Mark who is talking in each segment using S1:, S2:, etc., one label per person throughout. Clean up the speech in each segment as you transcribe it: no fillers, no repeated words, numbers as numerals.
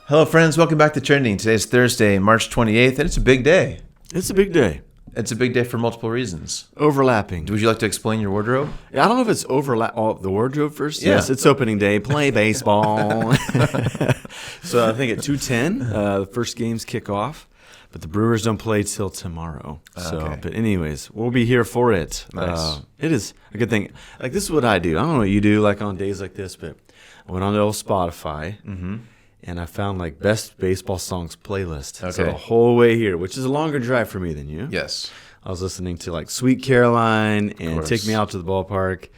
S1: Hello, friends. Welcome back to Trending. Today's Thursday, March 28th, and it's a big day.
S2: It's a big day.
S1: It's a big day for multiple reasons.
S2: Overlapping.
S1: Would you like to explain your wardrobe?
S2: I don't know if it's the wardrobe first.
S1: Yeah.
S2: Yes, it's opening day. Play baseball. So I think at 2:10, the first games kick off, but the Brewers don't play till tomorrow. So, But anyways, we'll be here for it.
S1: Nice.
S2: It is a good thing. Like, this is what I do. I don't know what you do like on days like this, but I went on to Spotify.
S1: Mm-hmm.
S2: And I found like best baseball songs playlist.
S1: Okay.
S2: So the whole way here, which is a longer drive for me than you.
S1: Yes.
S2: I was listening to like Sweet Caroline and Take Me Out to the Ballpark,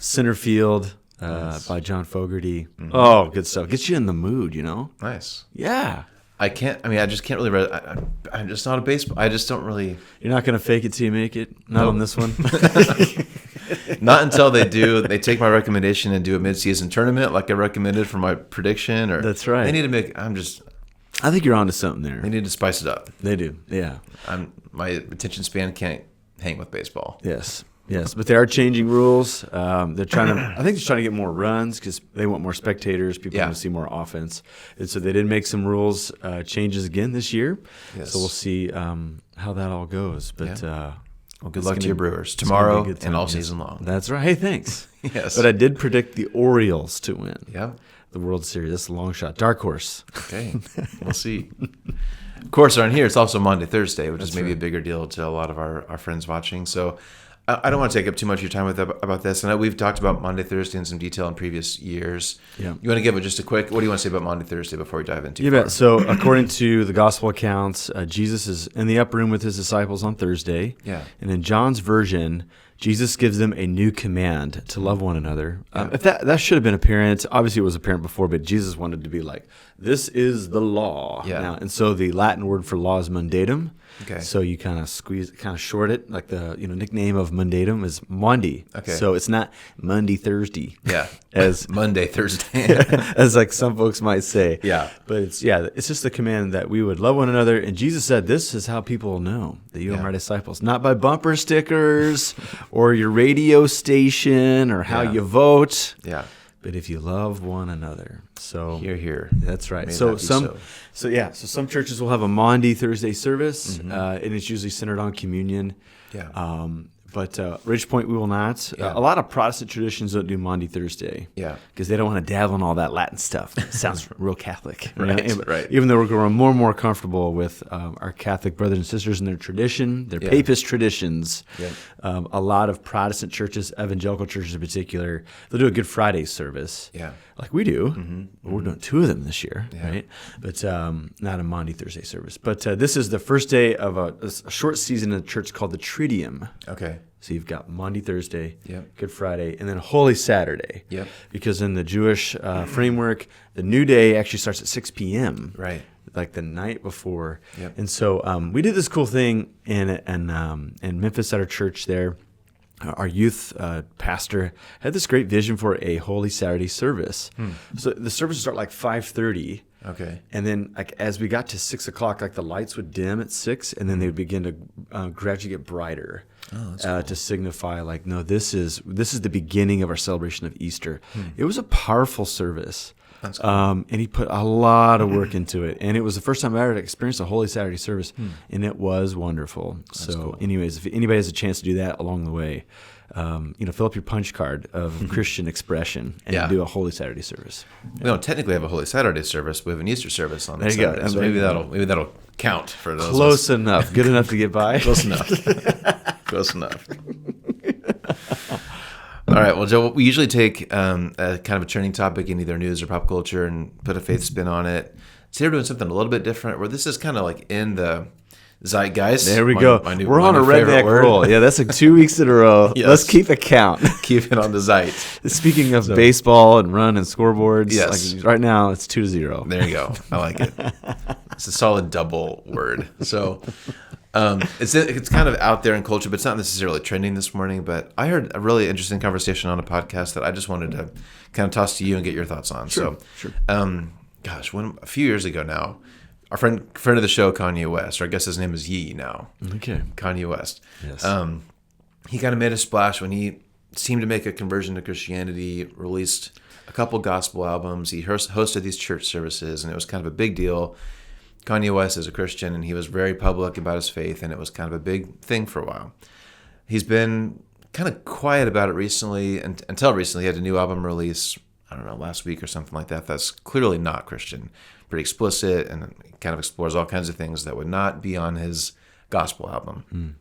S2: Center Field by John Fogerty. Mm-hmm. Oh, good stuff. Gets you in the mood, you know?
S1: Nice.
S2: Yeah.
S1: I just can't really. I'm just not a baseball. I just don't really.
S2: You're not going to fake it till you make it? Not on this one?
S1: Not until they do. They take my recommendation and do a mid-season tournament like I recommended for my prediction. Or
S2: That's right.
S1: They need to make.
S2: I think you're onto something there.
S1: They need to spice it up.
S2: They do, yeah.
S1: My attention span can't hang with baseball.
S2: Yes, but they are changing rules. They're trying to. I think they're trying to get more runs because they want more spectators. People want to see more offense, and so they did make some rules changes again this year.
S1: Yes.
S2: So we'll see how that all goes. But
S1: well, good luck to your Brewers tomorrow and all season long.
S2: That's right. Hey, thanks.
S1: Yes.
S2: But I did predict the Orioles to win.
S1: Yeah.
S2: The World Series. That's a long shot. Dark horse.
S1: Okay. We'll see. Of course, on here, it's also Monday, Thursday, which is maybe a bigger deal to a lot of our friends watching. So I don't want to take up too much of your time about this. I know we've talked about Monday, Thursday in some detail in previous years. Yeah. You want to give it just a quick, what do you want to say about Monday, Thursday before we dive into it?
S2: You bet. So according to the gospel accounts, Jesus is in the upper room with his disciples on Thursday.
S1: Yeah.
S2: And in John's version, Jesus gives them a new command to love one another. If that should have been apparent. Obviously, it was apparent before, but Jesus wanted to be like, this is the law.
S1: Yeah.
S2: Now, and so the Latin word for law is mandatum.
S1: Okay.
S2: So you kind of short it, like the nickname of mandatum is Monday.
S1: Okay.
S2: So it's not Monday, Thursday.
S1: Yeah.
S2: As
S1: Monday, Thursday.
S2: as like some folks might say.
S1: Yeah.
S2: But it's just the command that we would love one another. And Jesus said, this is how people will know that you are my disciples, not by bumper stickers or your radio station or how you vote.
S1: Yeah.
S2: But if you love one another. So
S1: Hear.
S2: That's right.
S1: May
S2: So
S1: that be
S2: some churches will have a Maundy Thursday service, and it's usually centered on communion.
S1: Yeah.
S2: But Ridgepoint, we will not. A lot of Protestant traditions don't do Maundy Thursday.
S1: Yeah.
S2: Because they don't want to dabble in all that Latin stuff. It sounds real Catholic.
S1: Right.
S2: Even though we're growing more and more comfortable with our Catholic brothers and sisters and their tradition, their papist traditions.
S1: Yeah.
S2: A lot of Protestant churches, evangelical churches in particular, they'll do a Good Friday service.
S1: Yeah.
S2: Like we do. Mm-hmm. We're doing 2 of them this year, right? But not a Maundy Thursday service. But this is the first day of a short season in the church called the Triduum.
S1: Okay.
S2: So you've got Maundy Thursday,
S1: Yep.
S2: Good Friday, and then Holy Saturday.
S1: Yep.
S2: Because in the Jewish framework, the new day actually starts at 6 p.m.
S1: Right.
S2: Like the night before.
S1: Yep.
S2: And so we did this cool thing in Memphis at our church there. Our youth pastor had this great vision for a Holy Saturday service. So the service would start like 5:30.
S1: Okay.
S2: And then, like as we got to 6 o'clock, like the lights would dim at 6, and then they would begin to gradually get brighter to signify, like, no, this is the beginning of our celebration of Easter. It was a powerful service.
S1: That's cool.
S2: And he put a lot of work into it, and it was the first time I ever experienced a Holy Saturday service, and it was wonderful.
S1: That's cool.
S2: Anyways, if anybody has a chance to do that along the way, fill up your punch card of Christian expression and do a Holy Saturday service.
S1: We don't technically have a Holy Saturday service. We have an Easter service on
S2: There you go.
S1: Saturday. So maybe that'll count for those.
S2: Close enough. Good enough to get by.
S1: Close enough. Close enough. All right. Well, Joe, we usually take a kind of a trending topic in either news or pop culture and put a faith spin on it. Today we're doing something a little bit different, where this is kind of like in the zeitgeist.
S2: There we go. We're on a redneck
S1: word.
S2: roll. Yeah, that's like 2 weeks in a row.
S1: Yes.
S2: Let's keep a count.
S1: Keep it on the zeit.
S2: Speaking of baseball and run and scoreboards,
S1: Yes.
S2: like right now it's 2-0.
S1: There you go. I like it. It's a solid double word. So it's kind of out there in culture, but it's not necessarily trending this morning. But I heard a really interesting conversation on a podcast that I just wanted to kind of toss to you and get your thoughts on.
S2: Sure.
S1: A few years ago now, our friend of the show, Kanye West, or I guess his name is Ye now.
S2: Okay.
S1: Kanye West.
S2: Yes.
S1: He kind of made a splash when he seemed to make a conversion to Christianity, released a couple gospel albums. He hosted these church services, and it was kind of a big deal. Kanye West is a Christian, and he was very public about his faith, and it was kind of a big thing for a while. He's been kind of quiet about it recently, and until recently. He had a new album release, I don't know, last week or something like that. That's clearly not Christian, pretty explicit, and kind of explores all kinds of things that would not be on his gospel album.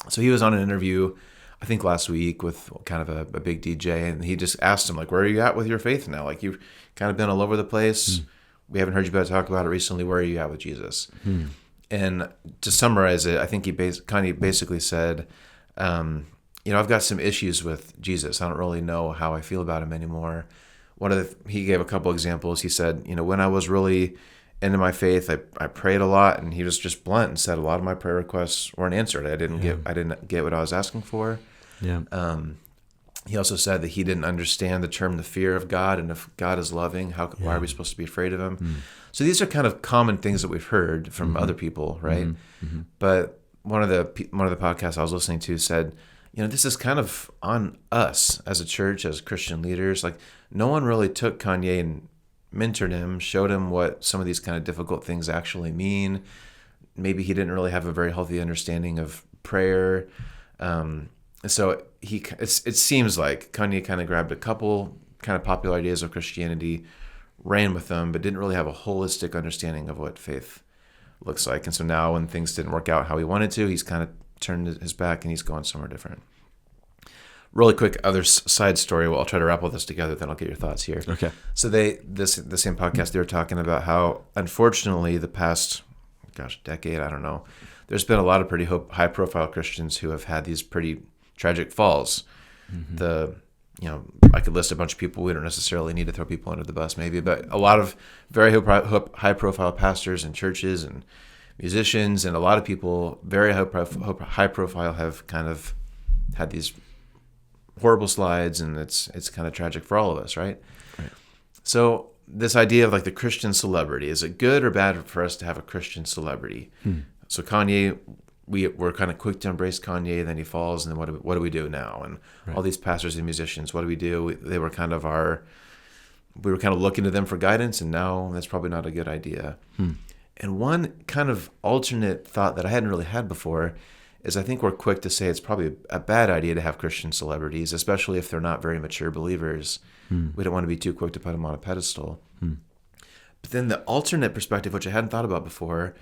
S1: So he was on an interview, I think last week, with kind of a big DJ, and he just asked him, like, where are you at with your faith now? Like, you've kind of been all over the place. We haven't heard you talk about it recently. Where are you at with Jesus? And to summarize it, I think Kanye basically said, I've got some issues with Jesus. I don't really know how I feel about him anymore. He gave a couple examples. He said, when I was really into my faith, I prayed a lot, and he was just blunt and said a lot of my prayer requests weren't answered. I didn't get what I was asking for.
S2: Yeah.
S1: He also said that he didn't understand the term, the fear of God, and if God is loving, why are we supposed to be afraid of him? So these are kind of common things that we've heard from other people, right? But one of the podcasts I was listening to said, this is kind of on us as a church, as Christian leaders. Like, no one really took Kanye and mentored him, showed him what some of these kind of difficult things actually mean. Maybe he didn't really have a very healthy understanding of prayer. And so it seems like Kanye kind of grabbed a couple kind of popular ideas of Christianity, ran with them, but didn't really have a holistic understanding of what faith looks like. And so now when things didn't work out how he wanted to, he's kind of turned his back and he's going somewhere different. Really quick other side story. Well, I'll try to wrap all this together, then I'll get your thoughts here.
S2: Okay.
S1: So the same podcast, they were talking about how, unfortunately, the past, decade, I don't know, there's been a lot of pretty high-profile Christians who have had these pretty tragic falls. I could list a bunch of people. We don't necessarily need to throw people under the bus, maybe, but a lot of very high-profile pastors and churches and musicians, and a lot of people very high-profile have kind of had these horrible slides, and it's kind of tragic for all of us, right? So this idea of like the Christian celebrity, is it good or bad for us to have a Christian celebrity? So Kanye, we're kind of quick to embrace Kanye, then he falls, and then what do we do now? And all these pastors and musicians, what do we do? They were kind of we were kind of looking to them for guidance, and now that's probably not a good idea. And one kind of alternate thought that I hadn't really had before is I think we're quick to say it's probably a bad idea to have Christian celebrities, especially if they're not very mature believers. We don't want to be too quick to put them on a pedestal. But then the alternate perspective, which I hadn't thought about before,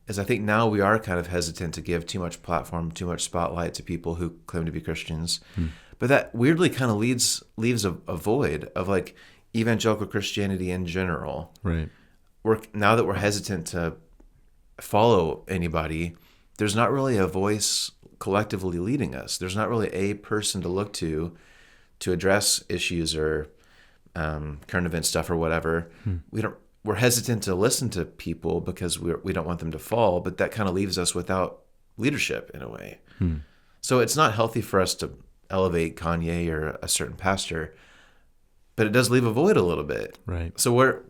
S1: is I think now we are kind of hesitant to give too much platform, too much spotlight to people who claim to be Christians. But that weirdly kind of leaves a void of like evangelical Christianity in general.
S2: Right.
S1: Now that we're hesitant to follow anybody, there's not really a voice collectively leading us. There's not really a person to look to address issues or current event stuff or whatever. We're hesitant to listen to people because we don't want them to fall, but that kind of leaves us without leadership in a way. So it's not healthy for us to elevate Kanye or a certain pastor, but it does leave a void a little bit.
S2: Right.
S1: So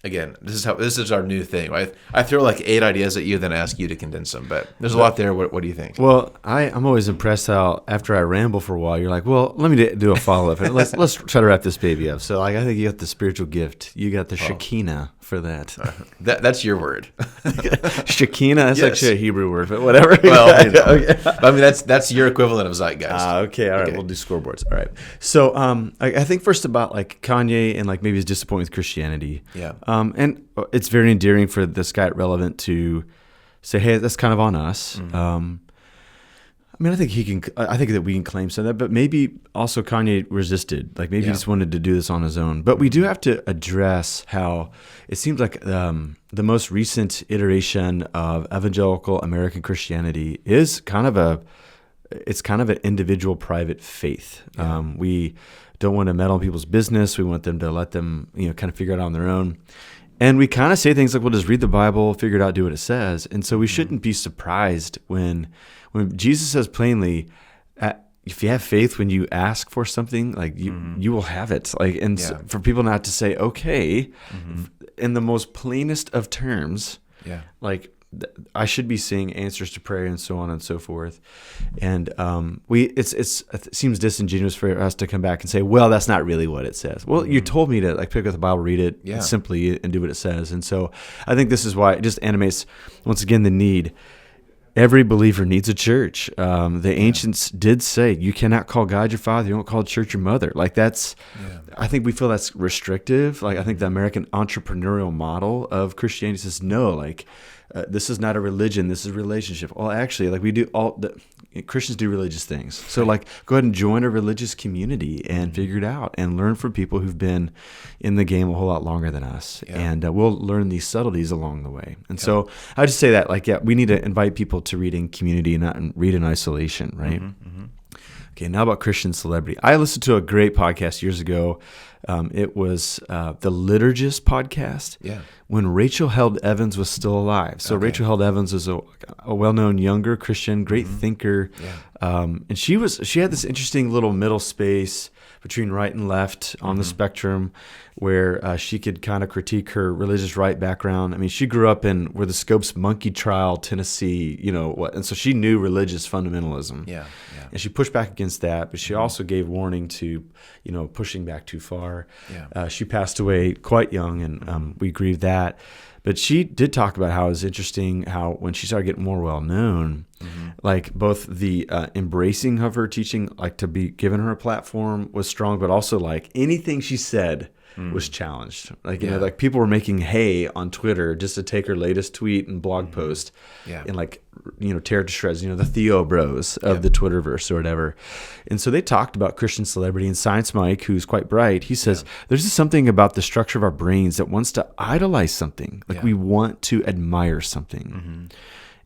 S1: again, this is our new thing. I throw like 8 ideas at you, then ask you to condense them. But there's a lot there. What do you think?
S2: Well, I'm always impressed how after I ramble for a while, you're like, well, let me do a follow up. Let's try to wrap this baby up. So like, I think you got the spiritual gift. You got the Shekinah for that.
S1: That's your word.
S2: Shekinah. That's actually a Hebrew word, but whatever.
S1: Well, okay. I mean that's your equivalent of zeitgeist.
S2: Okay. All right. We'll do scoreboards. All right. So I think first about like Kanye and like maybe his disappointment with Christianity.
S1: Yeah.
S2: And it's very endearing for this guy at Relevant to say, hey, that's kind of on us. I mean, I think that we can claim some of that, but maybe also Kanye resisted. Like maybe he just wanted to do this on his own. But we do have to address how it seems like the most recent iteration of evangelical American Christianity is kind of an individual private faith. We don't want to meddle in people's business. We want them to let them, kind of figure it out on their own. And we kind of say things like, well, just read the Bible, figure it out, do what it says. And so we shouldn't be surprised when Jesus says plainly, if you have faith when you ask for something, like you will have it. Like, and so for people not to say, okay, in the most plainest of terms, like I should be seeing answers to prayer and so on and so forth. And it seems disingenuous for us to come back and say, well, that's not really what it says. Well, you told me to like pick up the Bible, read it simply, and do what it says. And so I think this is why it just animates once again the need. Every believer needs a church. The ancients did say, you cannot call God your father. You don't call church your mother. Like that's, I think we feel that's restrictive. Like I think the American entrepreneurial model of Christianity says, no, like this is not a religion. This is a relationship. Well, actually, like Christians do religious things. So like go ahead and join a religious community and figure it out and learn from people who've been in the game a whole lot longer than us. Yeah. And we'll learn these subtleties along the way. And so I just say that like, we need to invite people to read in community and not read in isolation, right? Okay, now about Christian celebrity. I listened to a great podcast years ago. It was the Liturgist podcast when Rachel Held Evans was still alive. So Rachel Held Evans is a well-known younger Christian, great thinker. And she had this interesting little middle space between right and left on the spectrum where she could kind of critique her religious right background. I mean, she grew up in where the Scopes Monkey Trial, Tennessee, and so she knew religious fundamentalism. And she pushed back against that, but she also gave warning to, pushing back too far. She passed away quite young, and we grieved that. But she did talk about how it was interesting how when she started getting more well-known, like both the embracing of her teaching, like to be given her a platform was strong, but also like anything she said was challenged. Like, like people were making hay on Twitter just to take her latest tweet and blog post and like, tear it to shreds, the Theo bros of the Twitterverse or whatever. And so they talked about Christian celebrity, and Science Mike, who's quite bright, he says, there's just something about the structure of our brains that wants to idolize something. Like we want to admire something.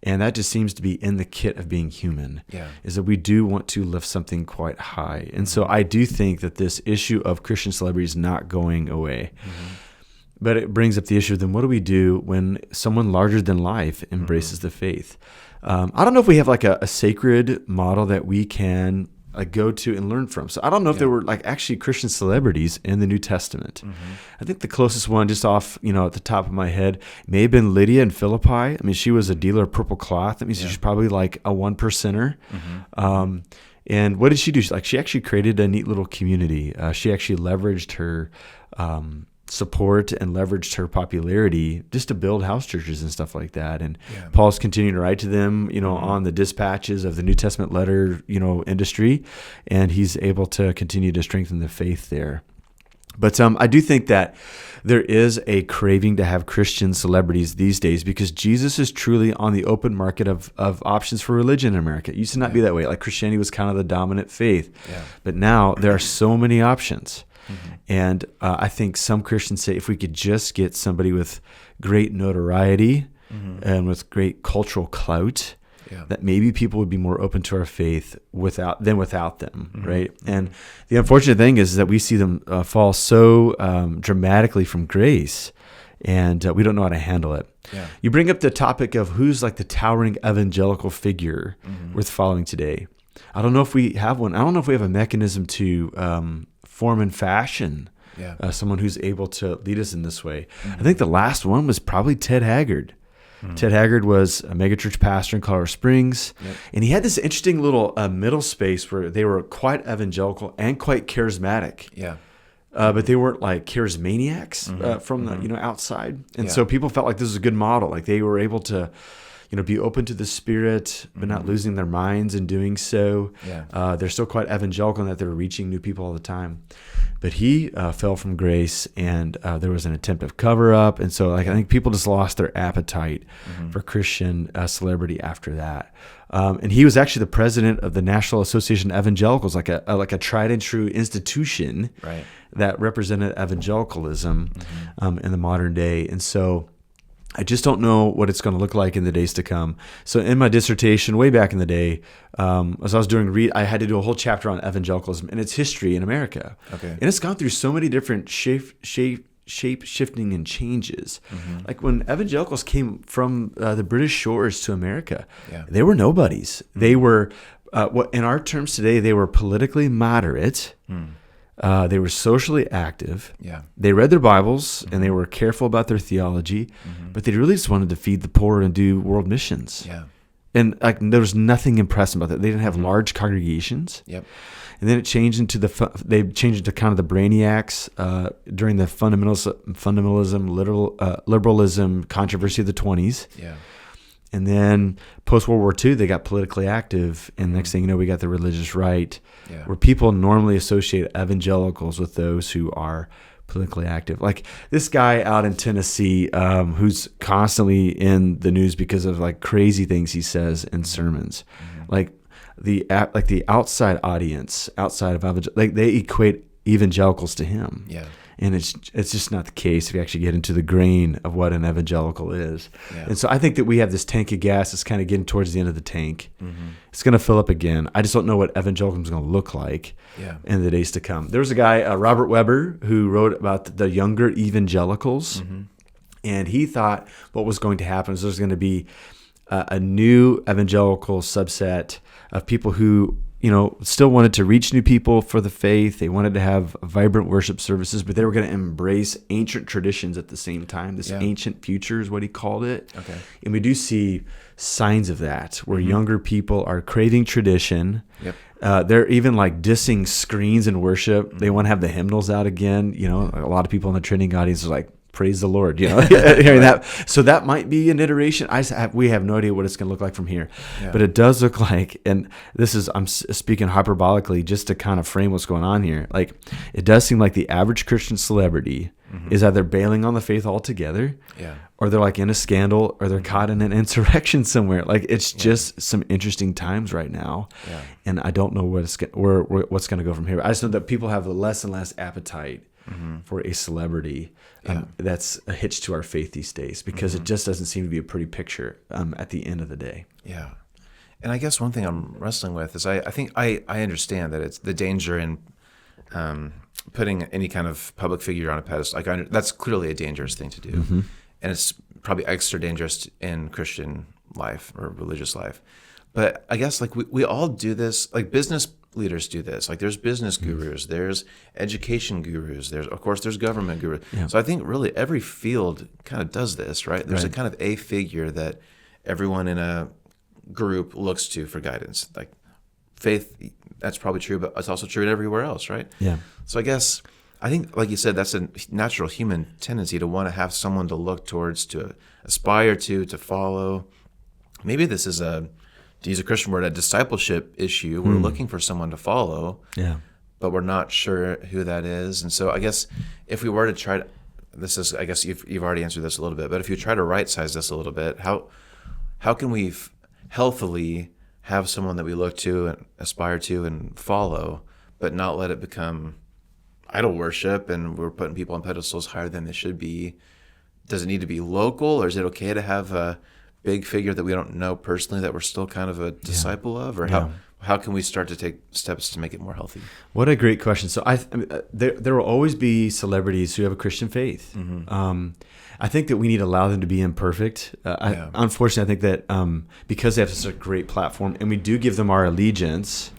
S2: And that just seems to be in the kit of being human, is that we do want to lift something quite high. And so I do think that this issue of Christian celebrity is not going away. But it brings up the issue, then what do we do when someone larger than life embraces the faith? I don't know if we have like a sacred model that we can go to and learn from. So I don't know if there were like actually Christian celebrities in the New Testament. I think the closest one just off, at the top of my head may have been Lydia in Philippi. I mean, she was a dealer of purple cloth. That means she's probably like a 1%er. And what did she do? She actually created a neat little community. She actually leveraged her support and leveraged her popularity just to build house churches and stuff like that. And Paul's continuing to write to them, on the dispatches of the New Testament letter, industry, and he's able to continue to strengthen the faith there. But I do think that there is a craving to have Christian celebrities these days because Jesus is truly on the open market of options for religion in America. It used to not be that way. Like Christianity was kind of the dominant faith. But now there are so many options. And I think some Christians say if we could just get somebody with great notoriety and with great cultural clout, that maybe people would be more open to our faith without them, right? And the unfortunate thing is that we see them fall so dramatically from grace, and we don't know how to handle it. You bring up the topic of who's like the towering evangelical figure worth following today. I don't know if we have one. I don't know if we have a mechanism to form and fashion someone who's able to lead us in this way. I think the last one was probably Ted Haggard. Ted Haggard was a megachurch pastor in Colorado Springs, and he had this interesting little middle space where they were quite evangelical and quite charismatic. But they weren't like charismaniacs from the outside, and so people felt like this was a good model. Like they were able to be open to the Spirit, but not losing their minds in doing so. They're still quite evangelical in that they're reaching new people all the time. But he fell from grace, and there was an attempt of cover-up. And so I think people just lost their appetite for Christian celebrity after that. And he was actually the president of the National Association of Evangelicals, like a tried and true institution that represented evangelicalism in the modern day. And so I just don't know what it's going to look like in the days to come. So in my dissertation way back in the day, as I was doing I had to do a whole chapter on evangelicalism and its history in America. And it's gone through so many different shape shifting and changes. Like when evangelicals came from the British shores to America, they were nobodies. They were, in our terms today, they were politically moderate. They were socially active.
S1: Yeah.
S2: They read their Bibles and they were careful about their theology, but they really just wanted to feed the poor and do world missions.
S1: Yeah.
S2: And like there was nothing impressive about that. They didn't have large congregations.
S1: Yep.
S2: And then it changed into they changed into kind of the brainiacs during the fundamentalism, liberalism controversy of the 20s.
S1: Yeah.
S2: And then post-World War II, they got politically active. And next thing you know, we got the religious right, where people normally associate evangelicals with those who are politically active. Like this guy out in Tennessee who's constantly in the news because of like crazy things he says in sermons. Like the outside audience, outside of like they equate evangelicals to him.
S1: Yeah.
S2: And it's just not the case if you actually get into the grain of what an evangelical is. Yeah. And so I think that we have this tank of gas that's kind of getting towards the end of the tank. It's going to fill up again. I just don't know what evangelicalism is going to look like in the days to come. There was a guy, Robert Weber, who wrote about the younger evangelicals. And he thought what was going to happen is there's going to be a new evangelical subset of people who still wanted to reach new people for the faith. They wanted to have vibrant worship services, but they were going to embrace ancient traditions at the same time. This ancient future is what he called it. Okay. And we do see signs of that where younger people are craving tradition. Yep. They're even like dissing screens in worship. They want to have the hymnals out again. A lot of people in the trending audience are like, praise the Lord, hearing that. So that might be an iteration. We have no idea what it's going to look like from here. Yeah. But it does look like, and I'm speaking hyperbolically just to kind of frame what's going on here. Like, it does seem like the average Christian celebrity is either bailing on the faith altogether, or they're like in a scandal, or they're caught in an insurrection somewhere. Like, it's just some interesting times right now. Yeah. And I don't know what's going to go from here. I just know that people have less and less appetite for a celebrity that's a hitch to our faith these days, because it just doesn't seem to be a pretty picture at the end of the day. Yeah.
S1: And I guess one thing I'm wrestling with is I think I understand that it's the danger in putting any kind of public figure on a pedestal. Like that's clearly a dangerous thing to do. And it's probably extra dangerous in Christian life or religious life. But I guess like we all do this, like business leaders do this. Like there's business gurus, there's education gurus, there's government gurus. Yeah. So I think really every field kind of does this, right? There's a kind of a figure that everyone in a group looks to for guidance. Like faith, that's probably true, but it's also true everywhere else, right? Yeah. So I think, like you said, that's a natural human tendency to want to have someone to look towards, to aspire to follow. Maybe this is to use a Christian word, a discipleship issue. We're looking for someone to follow, but we're not sure who that is. And so I guess if we were to try to, I guess you've already answered this a little bit, but if you try to right size this a little bit, how can we healthily have someone that we look to and aspire to and follow, but not let it become idol worship and we're putting people on pedestals higher than they should be? Does it need to be local, or is it okay to have a big figure that we don't know personally that we're still kind of a disciple of? Or how can we start to take steps to make it more healthy?
S2: What a great question. So there will always be celebrities who have a Christian faith. I think that we need to allow them to be imperfect. Unfortunately, I think that because they have such a great platform and we do give them our allegiance,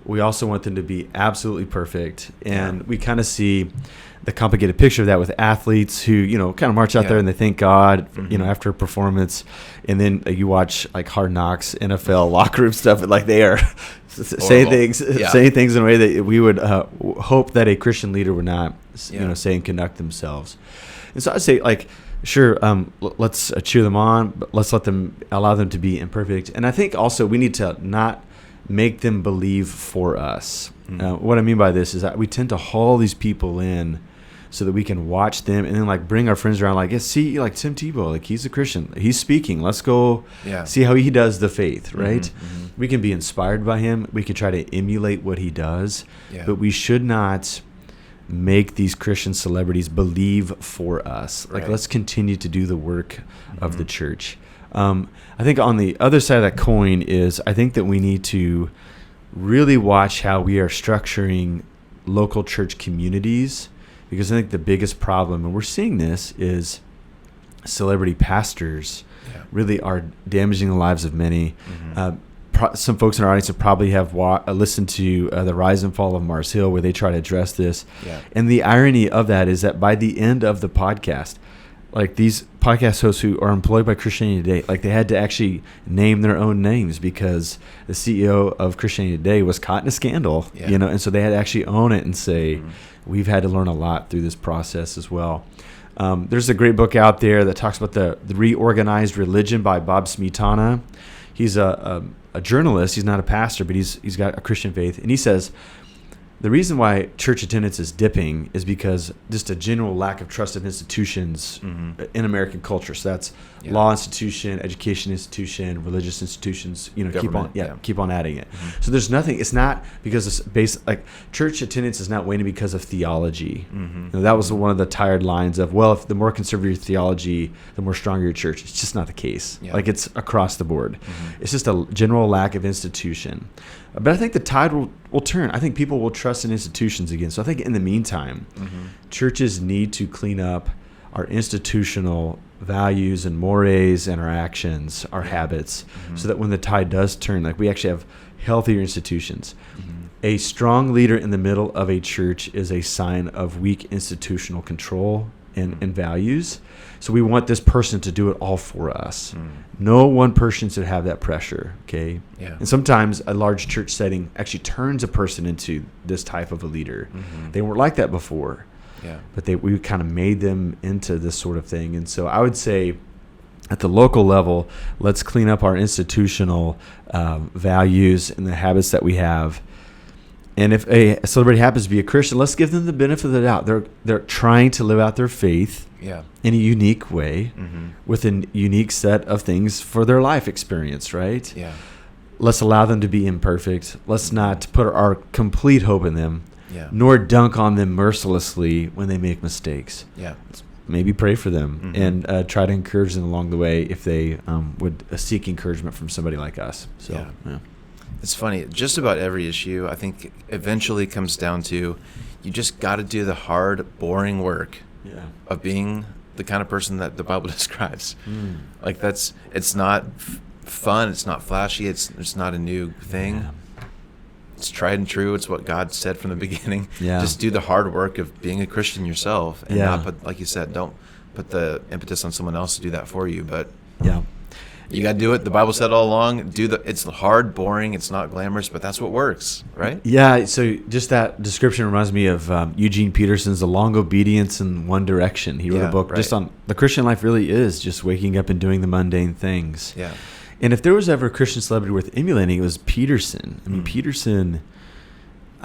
S2: we also want them to be absolutely perfect. And we kind of see the complicated picture of that with athletes who, kind of march out there and they thank God, after a performance. And then you watch like Hard Knocks, NFL locker room stuff, and like they are saying things in a way that we would hope that a Christian leader would not, say and conduct themselves. And so I say, like, sure, let's cheer them on, but let's allow them to be imperfect. And I think also we need to not make them believe for us. What I mean by this is that we tend to haul these people in so that we can watch them and then like bring our friends around, like, see, like Tim Tebow, like he's a Christian, he's speaking, let's go see how he does the faith, right? We can be inspired by him, we can try to emulate what he does, but we should not make these Christian celebrities believe for us. Like, let's continue to do the work of the church. I think on the other side of that coin is I think that we need to really watch how we are structuring local church communities, because I think the biggest problem, and we're seeing this, is celebrity pastors really are damaging the lives of many. some folks in our audience will probably have listened to the Rise and Fall of Mars Hill, where they try to address this.
S1: Yeah.
S2: And the irony of that is that by the end of the podcast, like these podcast hosts who are employed by Christianity Today, like they had to actually name their own names because the CEO of Christianity Today was caught in a scandal, and so they had to actually own it and say, we've had to learn a lot through this process as well. There's a great book out there that talks about the Reorganized Religion by Bob Smetana. He's a journalist. He's not a pastor, but he's got a Christian faith. And he says the reason why church attendance is dipping is because just a general lack of trust in institutions in American culture. So that's law institution, education institution, religious institutions. Keep on adding it. So there's nothing. It's not because it's based like church attendance is not waning because of theology. That was one of the tired lines of, well, if the more conservative your theology, the more stronger your church. It's just not the case. Like it's across the board. It's just a general lack of institution. But I think the tide will turn. I think people will trust in institutions again. So I think in the meantime, churches need to clean up our institutional values and mores and our actions, our habits, so that when the tide does turn, like we actually have healthier institutions. A strong leader in the middle of a church is a sign of weak institutional control and values. So we want this person to do it all for us. No one person should have that pressure, okay? Yeah. And sometimes a large church setting actually turns a person into this type of a leader. They weren't like that before. Yeah. But we kind of made them into this sort of thing. And so I would say at the local level, let's clean up our institutional values and the habits that we have. And if a celebrity happens to be a Christian, let's give them the benefit of the doubt. They're trying to live out their faith in a unique way with a unique set of things for their life experience, right? Yeah. Let's allow them to be imperfect. Let's not put our complete hope in them, nor dunk on them mercilessly when they make mistakes. Yeah. Maybe pray for them and try to encourage them along the way if they would seek encouragement from somebody like us. So, yeah.
S1: It's funny. Just about every issue, I think, eventually comes down to you just got to do the hard, boring work of being the kind of person that the Bible describes. Like it's not fun. It's not flashy. It's not a new thing. Yeah. It's tried and true. It's what God said from the beginning. Yeah. Just do the hard work of being a Christian yourself and not put, like you said, don't put the impetus on someone else to do that for you. But you got to do it. The Bible said all along, it's hard, boring, it's not glamorous, but that's what works, right?
S2: Yeah, so just that description reminds me of Eugene Peterson's The Long Obedience in One Direction. He wrote a book just on the Christian life really is just waking up and doing the mundane things. Yeah. And if there was ever a Christian celebrity worth emulating, it was Peterson. I mean, Peterson,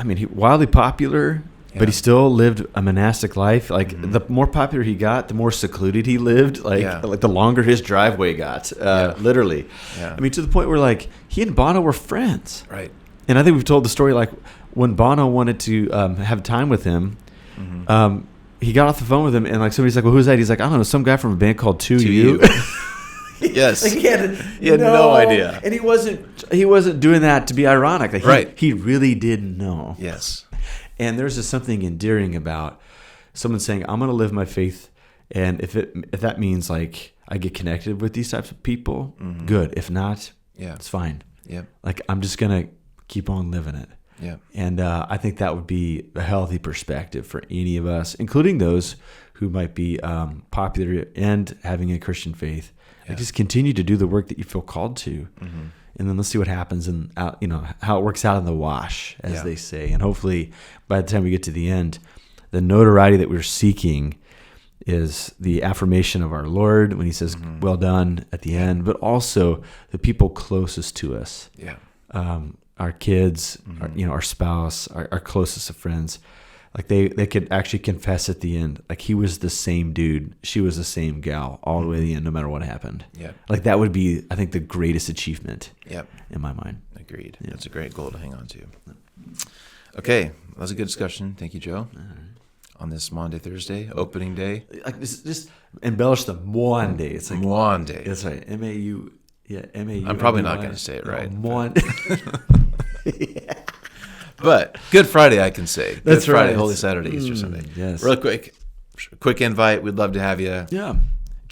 S2: he wildly popular, but he still lived a monastic life. Like the more popular he got, the more secluded he lived. Like the longer his driveway got, literally. Yeah. To the point where like he and Bono were friends. Right. And I think we've told the story like when Bono wanted to have time with him, he got off the phone with him and like somebody's like, well, who's that? He's like, I don't know, some guy from a band called 2U.
S1: Yes.
S2: Like he had no idea. And he wasn't doing that to be ironic. Like he really didn't know.
S1: Yes.
S2: And there's just something endearing about someone saying, I'm going to live my faith. And if that means like I get connected with these types of people, good. If not, it's fine. Yeah. Like I'm just going to keep on living it. Yeah. And I think that would be a healthy perspective for any of us, including those who might be popular and having a Christian faith. Like just continue to do the work that you feel called to. And then let's see what happens and how it works out in the wash, as they say. And hopefully by the time we get to the end, the notoriety that we're seeking is the affirmation of our Lord when he says, well done at the end, but also the people closest to us. Yeah. Our kids, our spouse, our closest of friends. Like they could actually confess at the end, like he was the same dude, she was the same gal all the way to the end, no matter what happened. Yeah, like that would be, I think, the greatest achievement. Yep. In my mind.
S1: Agreed. Yeah. That's a great goal to hang on to. Okay, that was a good discussion. Thank you, Joe. On this Maundy Thursday, opening day.
S2: Like just embellish the Maundy. It's like
S1: Maundy.
S2: That's right. M-A-U. Yeah, M-A-U.
S1: I'm probably not going to say it right.
S2: Maundy. Yeah.
S1: But Good Friday, I can say.
S2: That's
S1: Good Friday,
S2: right.
S1: Holy Saturday, Easter Sunday.
S2: Yes.
S1: Real quick invite. We'd love to have you.
S2: Yeah.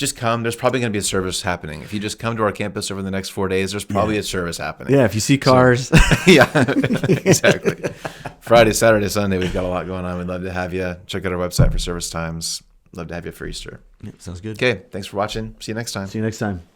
S1: just come. There's probably going to be a service happening. If you just come to our campus over the next 4 days, there's probably a service happening.
S2: Yeah, if you see cars.
S1: Yeah, exactly. Friday, Saturday, Sunday, we've got a lot going on. We'd love to have you. Check out our website for service times. Love to have you for Easter.
S2: Yeah, sounds good.
S1: Okay, thanks for watching. See you next time.
S2: See you next time.